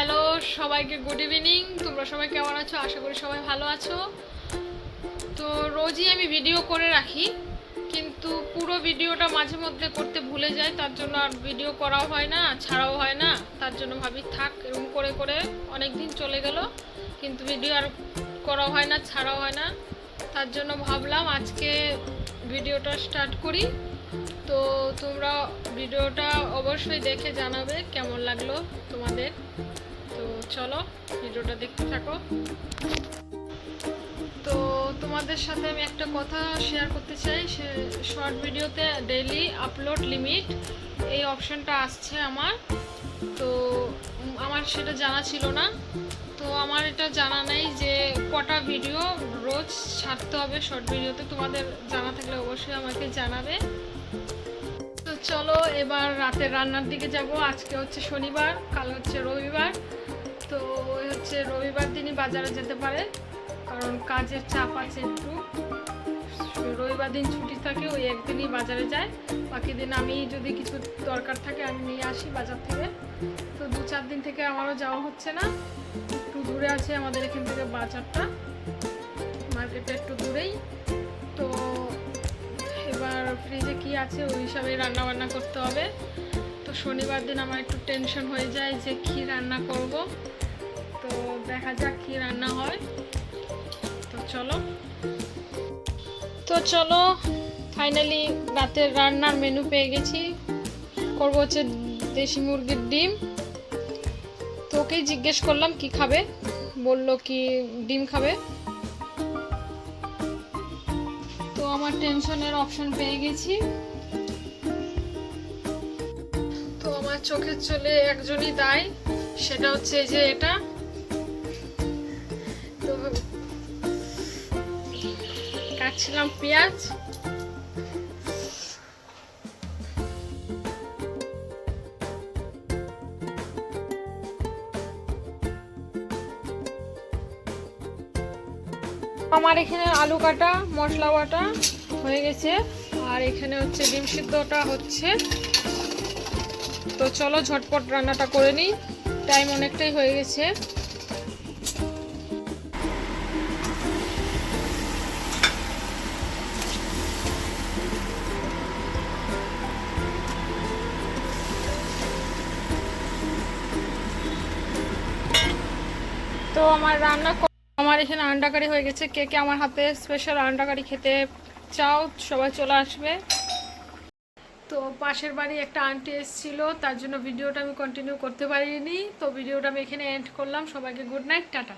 Hello সবাইকে, good evening. তোমরা সবাই কেমন আছো? আশা করি সবাই ভালো আছো। তো রোজই আমি ভিডিও করে রাখি, কিন্তু পুরো ভিডিওটা মাঝে মধ্যে করতে ভুলে যাই, তার জন্য আর ভিডিও করাও হয় না, ছাড়াও হয় না। তার জন্য ভাবি থাক, এরকম করে করে অনেক দিন চলে গেল, কিন্তু ভিডিও আর করাও হয় না, ছাড়াও হয় না। তার জন্য ভাবলাম আজকে ভিডিওটা স্টার্ট করি। তো তোমরা ভিডিওটা অবশ্যই দেখে জানাবে কেমন লাগলো তোমাদের। তো চলো ভিডিওটা দেখতে থাকো। তো তোমাদের সাথে আমি একটা কথা শেয়ার করতে চাই। শর্ট ভিডিওতে ডেইলি আপলোড লিমিট এই অপশনটা আসছে আমার, তো আমার সেটা জানা ছিল না। তো আমার এটা জানা নেই যে কটা ভিডিও রোজ ছাড়তে হবে শর্ট ভিডিওতে। তোমাদের জানা থাকলে অবশ্যই আমাকে জানাবে। তো চলো এবার রাতের রান্নার দিকে যাব। আজকে হচ্ছে শনিবার, কাল হচ্ছে রবিবার। তো হচ্ছে রবিবার দিনই বাজারে যেতে পারে, কারণ কাজের চাপ আছে একটু। রবিবার দিন ছুটি থাকে, ওই একদিনই বাজারে যায়। বাকি দিন আমি যদি কিছু দরকার থাকে আমি নিয়ে আসি বাজার থেকে। তো 2-4 দিন থেকে আমারও যাওয়া হচ্ছে না, একটু দূরে আছে আমাদের এখান থেকে বাজারটা, মার্কেটটা একটু দূরেই। তো এবার ফ্রিজে কি আছে ওই হিসাবে রান্না বান্না করতে হবে। তো শনিবার দিন আমার একটু টেনশন হয়ে যায় যে কি রান্না করব। তো দেখা যাক কি রান্না হয়। তো চলো ফাইনালি রাতের রান্নার মেনু পেয়ে গেছি। করব হচ্ছে দেশি মুরগির ডিম। তো ওকেই জিজ্ঞেস করলাম কি খাবে, বললো কি ডিম খাবে। তো আমার টেনশনের অপশন পেয়ে গেছি। তো আমার চোখের চলে একজনই দায়, সেটা হচ্ছে এই যে এটা। তো কাটছিলাম পেঁয়াজ। আমার এখানে আলু কাটা, মশলা বাটা হয়ে গেছে, আর এখানে হচ্ছে ডিম সিদ্ধটা হচ্ছে। তো চলো ঝটপট রান্নাটা করে নিই, টাইম অনেকটাই হয়ে গেছে। তো আমার এখানে আন্ডা কারি হয়ে গেছে। কে কে আমার হাতে স্পেশাল আন্ডা কারি খেতে চাও সবাই চলে আসবে। তো পাশের বাড়ি একটা আন্টি এসেছিলো, তার জন্য ভিডিওটা আমি কন্টিনিউ করতে পারিনি। তো ভিডিওটা আমি এখানে এন্ড করলাম। সবাইকে গুড নাইট, টাটা।